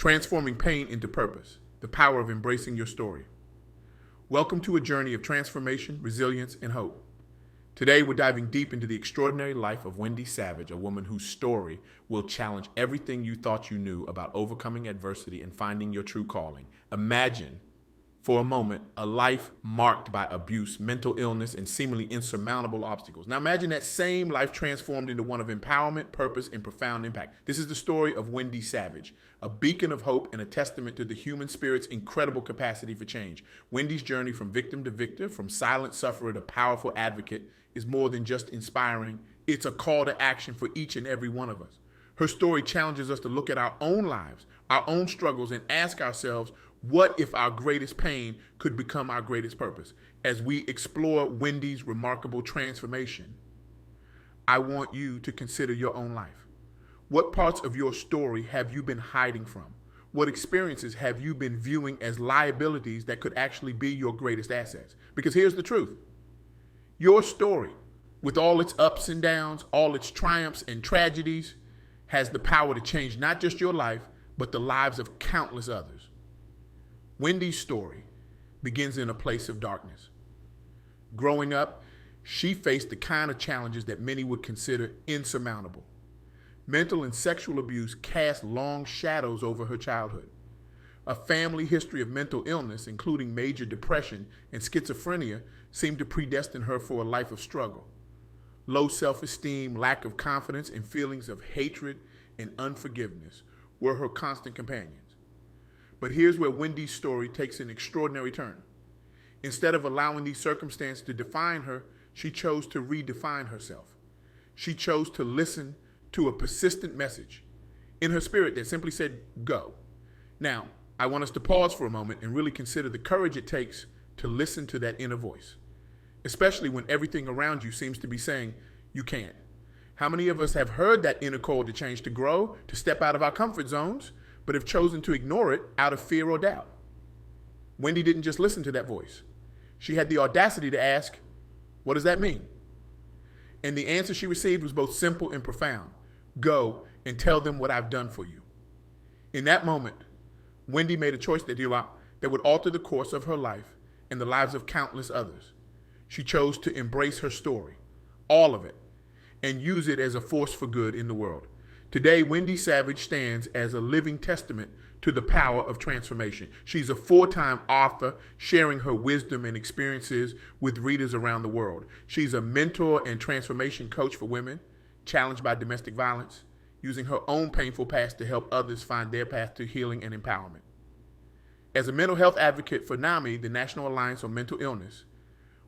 Transforming Pain into Purpose, the Power of Embracing Your Story. Welcome to a journey of transformation, resilience, and hope. Today, we're diving deep into the extraordinary life of Wendye Savage, a woman whose story will challenge everything you thought you knew about overcoming adversity and finding your true calling. Imagine, for a moment, a life marked by abuse, mental illness, and seemingly insurmountable obstacles. Now imagine that same life transformed into one of empowerment, purpose, and profound impact. This is the story of Wendye Savage, a beacon of hope and a testament to the human spirit's incredible capacity for change. Wendye's journey from victim to victor, from silent sufferer to powerful advocate, is more than just inspiring. It's a call to action for each and every one of us. Her story challenges us to look at our own lives, our own struggles, and ask ourselves, what if our greatest pain could become our greatest purpose? As we explore Wendye's remarkable transformation, I want you to consider your own life. What parts of your story have you been hiding from? What experiences have you been viewing as liabilities that could actually be your greatest assets? Because here's the truth. Your story, with all its ups and downs, all its triumphs and tragedies, has the power to change not just your life, but the lives of countless others. Wendye's story begins in a place of darkness. Growing up, she faced the kind of challenges that many would consider insurmountable. Mental and sexual abuse cast long shadows over her childhood. A family history of mental illness, including major depression and schizophrenia, seemed to predestine her for a life of struggle. Low self-esteem, lack of confidence, and feelings of hatred and unforgiveness were her constant companions. But here's where Wendye's story takes an extraordinary turn. Instead of allowing these circumstances to define her, she chose to redefine herself. She chose to listen to a persistent message in her spirit that simply said, go. Now, I want us to pause for a moment and really consider the courage it takes to listen to that inner voice, especially when everything around you seems to be saying, you can't. How many of us have heard that inner call to change, to grow, to step out of our comfort zones, but have chosen to ignore it out of fear or doubt? Wendye didn't just listen to that voice. She had the audacity to ask, what does that mean? And the answer she received was both simple and profound. Go and tell them what I've done for you. In that moment, Wendye made a choice that would alter the course of her life and the lives of countless others. She chose to embrace her story, all of it, and use it as a force for good in the world. Today, Wendye Savage stands as a living testament to the power of transformation. She's a 4-time author, sharing her wisdom and experiences with readers around the world. She's a mentor and transformation coach for women challenged by domestic violence, using her own painful past to help others find their path to healing and empowerment. As a mental health advocate for NAMI, the National Alliance on Mental Illness,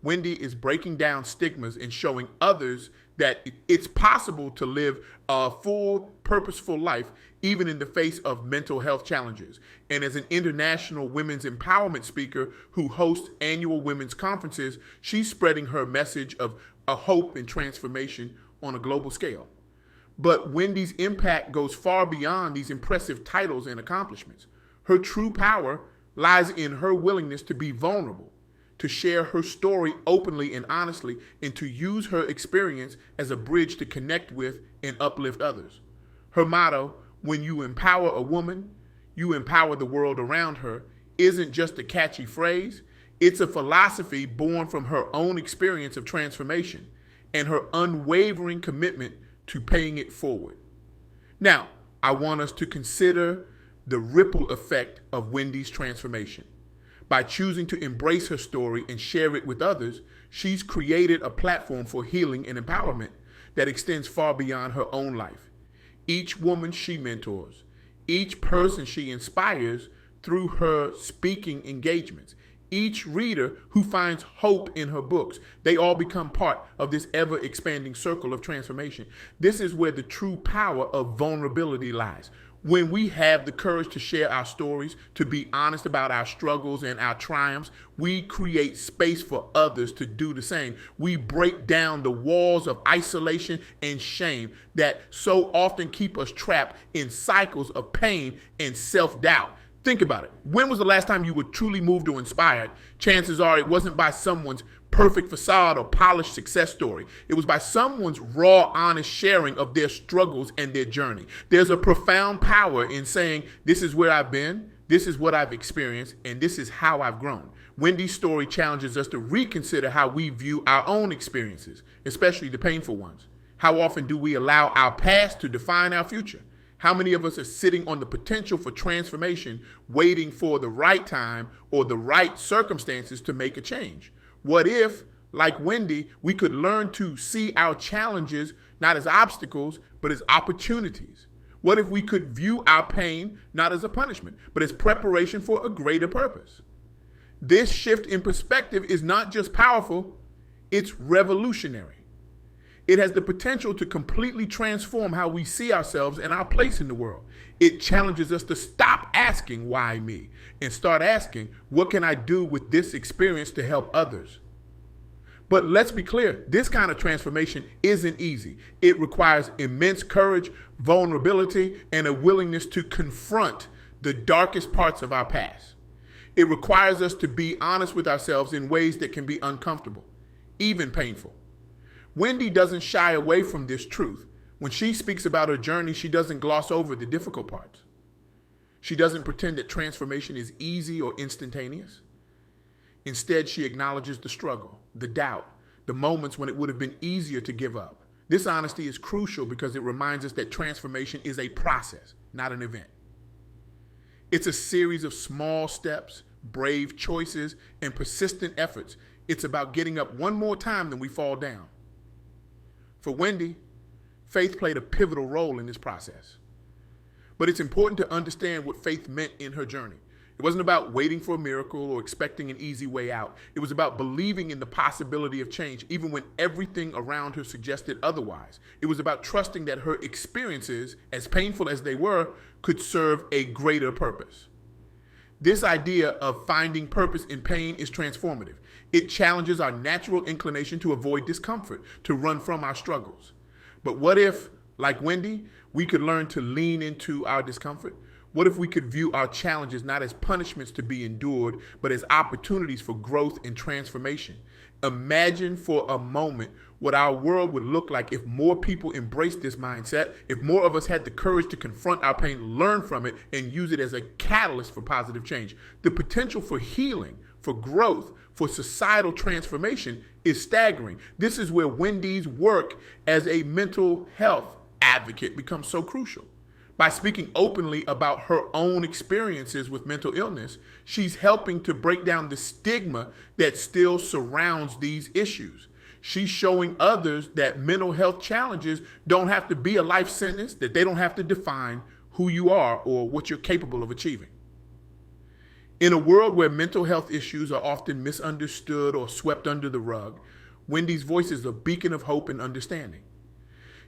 Wendye is breaking down stigmas and showing others that it's possible to live a full, purposeful life, even in the face of mental health challenges. And as an international women's empowerment speaker who hosts annual women's conferences, she's spreading her message of a hope and transformation on a global scale. But Wendye's impact goes far beyond these impressive titles and accomplishments. Her true power lies in her willingness to be vulnerable, to share her story openly and honestly, and to use her experience as a bridge to connect with and uplift others. Her motto, when you empower a woman, you empower the world around her, isn't just a catchy phrase. It's a philosophy born from her own experience of transformation and her unwavering commitment to paying it forward. Now, I want us to consider the ripple effect of Wendye's transformation. By choosing to embrace her story and share it with others, she's created a platform for healing and empowerment that extends far beyond her own life. Each woman she mentors, each person she inspires through her speaking engagements, each reader who finds hope in her books, they all become part of this ever-expanding circle of transformation. This is where the true power of vulnerability lies. When we have the courage to share our stories, to be honest about our struggles and our triumphs, we create space for others to do the same. We break down the walls of isolation and shame that so often keep us trapped in cycles of pain and self-doubt. Think about it. When was the last time you were truly moved or inspired? Chances are it wasn't by someone's perfect facade or polished success story. It was by someone's raw, honest sharing of their struggles and their journey. There's a profound power in saying, this is where I've been, this is what I've experienced, and this is how I've grown. Wendye's story challenges us to reconsider how we view our own experiences, especially the painful ones. How often do we allow our past to define our future? How many of us are sitting on the potential for transformation, waiting for the right time or the right circumstances to make a change? What if, like Wendye, we could learn to see our challenges not as obstacles, but as opportunities? What if we could view our pain not as a punishment, but as preparation for a greater purpose? This shift in perspective is not just powerful, it's revolutionary. It has the potential to completely transform how we see ourselves and our place in the world. It challenges us to stop asking, why me? And start asking, what can I do with this experience to help others? But let's be clear, this kind of transformation isn't easy. It requires immense courage, vulnerability, and a willingness to confront the darkest parts of our past. It requires us to be honest with ourselves in ways that can be uncomfortable, even painful. Wendye doesn't shy away from this truth. When she speaks about her journey, she doesn't gloss over the difficult parts. She doesn't pretend that transformation is easy or instantaneous. Instead, she acknowledges the struggle, the doubt, the moments when it would have been easier to give up. This honesty is crucial because it reminds us that transformation is a process, not an event. It's a series of small steps, brave choices, and persistent efforts. It's about getting up one more time than we fall down. For Wendye, faith played a pivotal role in this process. But it's important to understand what faith meant in her journey. It wasn't about waiting for a miracle or expecting an easy way out. It was about believing in the possibility of change, even when everything around her suggested otherwise. It was about trusting that her experiences, as painful as they were, could serve a greater purpose. This idea of finding purpose in pain is transformative. It challenges our natural inclination to avoid discomfort, to run from our struggles. But what if, like Wendye, we could learn to lean into our discomfort? What if we could view our challenges not as punishments to be endured, but as opportunities for growth and transformation? Imagine for a moment what our world would look like if more people embraced this mindset, if more of us had the courage to confront our pain, learn from it, and use it as a catalyst for positive change. The potential for healing, for growth, for societal transformation is staggering. This is where Wendye's work as a mental health advocate becomes so crucial. By speaking openly about her own experiences with mental illness, she's helping to break down the stigma that still surrounds these issues. She's showing others that mental health challenges don't have to be a life sentence, that they don't have to define who you are or what you're capable of achieving. In a world where mental health issues are often misunderstood or swept under the rug, Wendye's voice is a beacon of hope and understanding.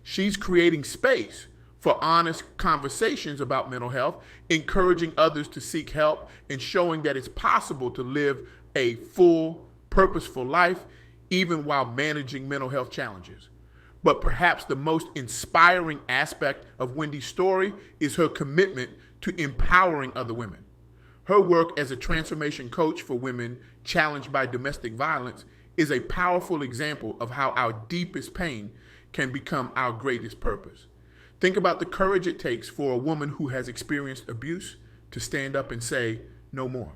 She's creating space for honest conversations about mental health, encouraging others to seek help, and showing that it's possible to live a full, purposeful life, even while managing mental health challenges. But perhaps the most inspiring aspect of Wendye's story is her commitment to empowering other women. Her work as a transformation coach for women challenged by domestic violence is a powerful example of how our deepest pain can become our greatest purpose. Think about the courage it takes for a woman who has experienced abuse to stand up and say, no more.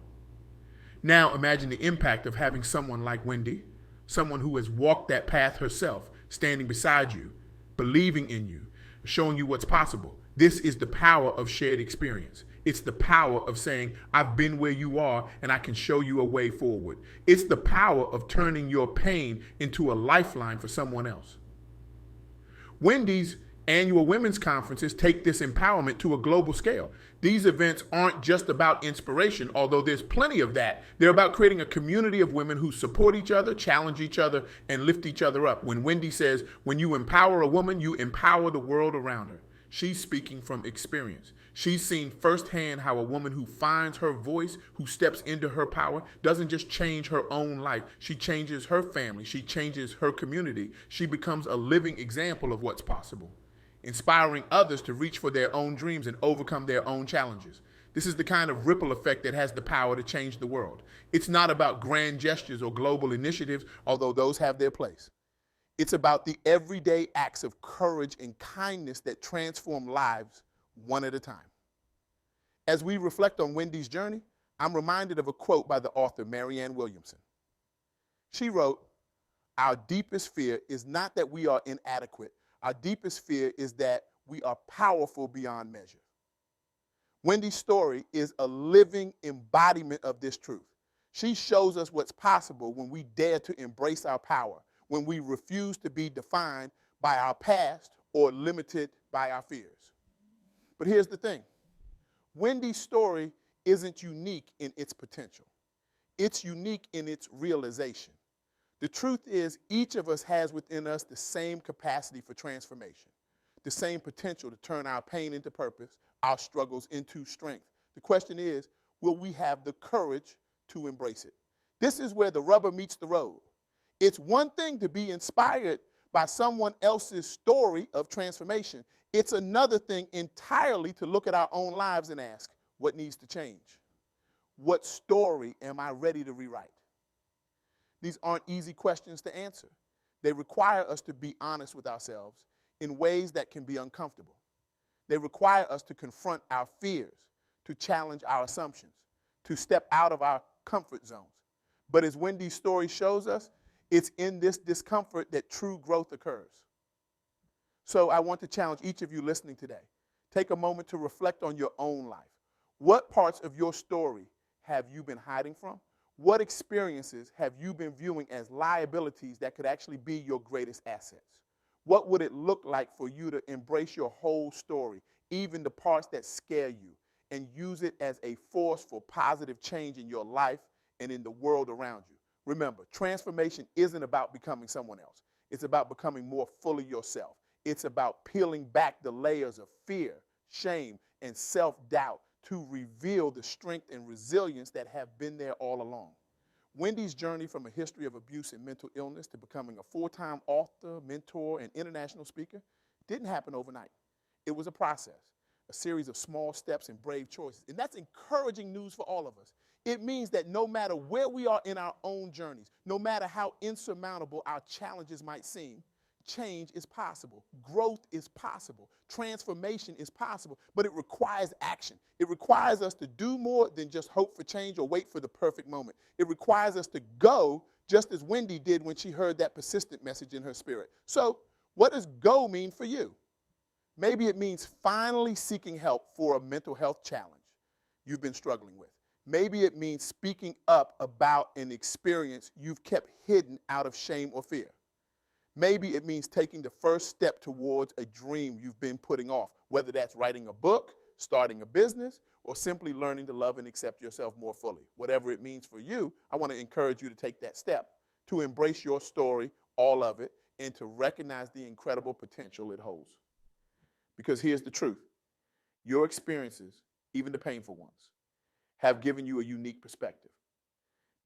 Now imagine the impact of having someone like Wendye, someone who has walked that path herself, standing beside you, believing in you, showing you what's possible. This is the power of shared experience. It's the power of saying, I've been where you are and I can show you a way forward. It's the power of turning your pain into a lifeline for someone else. Wendye's annual women's conferences take this empowerment to a global scale. These events aren't just about inspiration, although there's plenty of that. They're about creating a community of women who support each other, challenge each other, and lift each other up. When Wendye says, when you empower a woman, you empower the world around her. She's speaking from experience. She's seen firsthand how a woman who finds her voice, who steps into her power, doesn't just change her own life. She changes her family. She changes her community. She becomes a living example of what's possible, inspiring others to reach for their own dreams and overcome their own challenges. This is the kind of ripple effect that has the power to change the world. It's not about grand gestures or global initiatives, although those have their place. It's about the everyday acts of courage and kindness that transform lives one at a time. As we reflect on Wendye's journey, I'm reminded of a quote by the author Marianne Williamson. She wrote, "Our deepest fear is not that we are inadequate. Our deepest fear is that we are powerful beyond measure." Wendye's story is a living embodiment of this truth. She shows us what's possible when we dare to embrace our power, when we refuse to be defined by our past or limited by our fears. But here's the thing. Wendye's story isn't unique in its potential. It's unique in its realization. The truth is, each of us has within us the same capacity for transformation, the same potential to turn our pain into purpose, our struggles into strength. The question is, will we have the courage to embrace it? This is where the rubber meets the road. It's one thing to be inspired by someone else's story of transformation. It's another thing entirely to look at our own lives and ask, what needs to change? What story am I ready to rewrite? These aren't easy questions to answer. They require us to be honest with ourselves in ways that can be uncomfortable. They require us to confront our fears, to challenge our assumptions, to step out of our comfort zones. But as Wendye's story shows us, it's in this discomfort that true growth occurs. So I want to challenge each of you listening today. Take a moment to reflect on your own life. What parts of your story have you been hiding from? What experiences have you been viewing as liabilities that could actually be your greatest assets? What would it look like for you to embrace your whole story, even the parts that scare you, and use it as a force for positive change in your life and in the world around you? Remember, transformation isn't about becoming someone else. It's about becoming more fully yourself. It's about peeling back the layers of fear, shame, and self-doubt to reveal the strength and resilience that have been there all along. Wendye's journey from a history of abuse and mental illness to becoming a full-time author, mentor, and international speaker didn't happen overnight. It was a process, a series of small steps and brave choices. And that's encouraging news for all of us. It means that no matter where we are in our own journeys, no matter how insurmountable our challenges might seem, change is possible. Growth is possible. Transformation is possible, but it requires action. It requires us to do more than just hope for change or wait for the perfect moment. It requires us to go just as Wendye did when she heard that persistent message in her spirit. So, what does go mean for you? Maybe it means finally seeking help for a mental health challenge you've been struggling with. Maybe it means speaking up about an experience you've kept hidden out of shame or fear. Maybe it means taking the first step towards a dream you've been putting off, whether that's writing a book, starting a business, or simply learning to love and accept yourself more fully. Whatever it means for you, I want to encourage you to take that step, to embrace your story, all of it, and to recognize the incredible potential it holds. Because here's the truth. Your experiences, even the painful ones, have given you a unique perspective.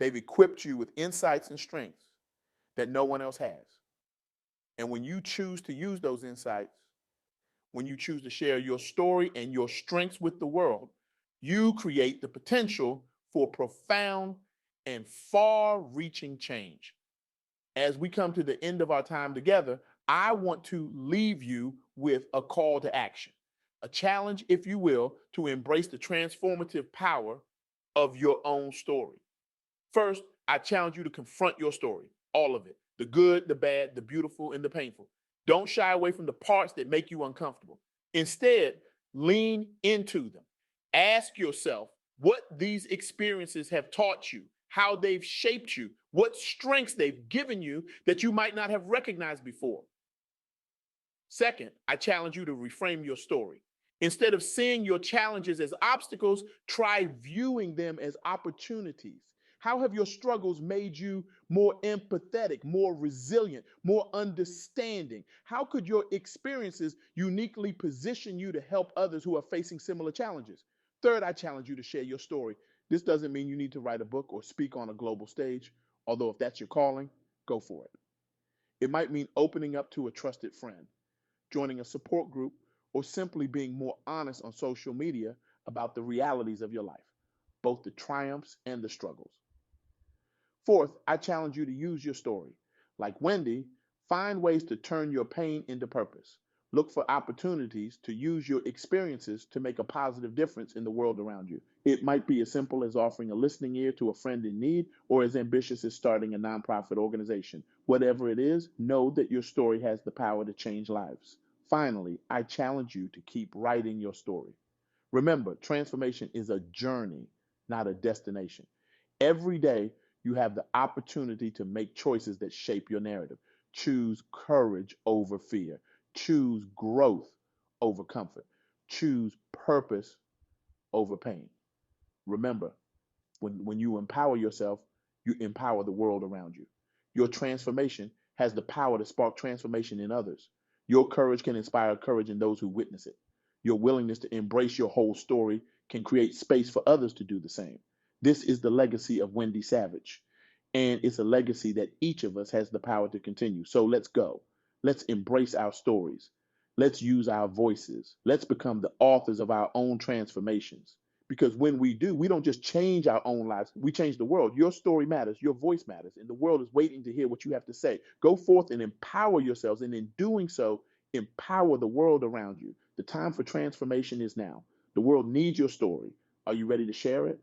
They've equipped you with insights and strengths that no one else has. And when you choose to use those insights, when you choose to share your story and your strengths with the world, you create the potential for profound and far-reaching change. As we come to the end of our time together, I want to leave you with a call to action, a challenge, if you will, to embrace the transformative power of your own story. First, I challenge you to confront your story, all of it, the good, the bad, the beautiful, and the painful. Don't shy away from the parts that make you uncomfortable. Instead, lean into them. Ask yourself what these experiences have taught you, how they've shaped you, what strengths they've given you that you might not have recognized before. Second, I challenge you to reframe your story. Instead of seeing your challenges as obstacles, try viewing them as opportunities. How have your struggles made you more empathetic, more resilient, more understanding? How could your experiences uniquely position you to help others who are facing similar challenges? Third, I challenge you to share your story. This doesn't mean you need to write a book or speak on a global stage, although if that's your calling, go for it. It might mean opening up to a trusted friend, joining a support group, or simply being more honest on social media about the realities of your life, both the triumphs and the struggles. Fourth, I challenge you to use your story. Like Wendye, find ways to turn your pain into purpose. Look for opportunities to use your experiences to make a positive difference in the world around you. It might be as simple as offering a listening ear to a friend in need, or as ambitious as starting a nonprofit organization. Whatever it is, know that your story has the power to change lives. Finally, I challenge you to keep writing your story. Remember, transformation is a journey, not a destination. Every day, you have the opportunity to make choices that shape your narrative. Choose courage over fear. Choose growth over comfort. Choose purpose over pain. Remember, when you empower yourself, you empower the world around you. Your transformation has the power to spark transformation in others. Your courage can inspire courage in those who witness it. Your willingness to embrace your whole story can create space for others to do the same. This is the legacy of Wendye Savage, and it's a legacy that each of us has the power to continue. So let's go. Let's embrace our stories. Let's use our voices. Let's become the authors of our own transformations. Because when we do, we don't just change our own lives, we change the world. Your story matters, your voice matters, and the world is waiting to hear what you have to say. Go forth and empower yourselves, and in doing so, empower the world around you. The time for transformation is now. The world needs your story. Are you ready to share it?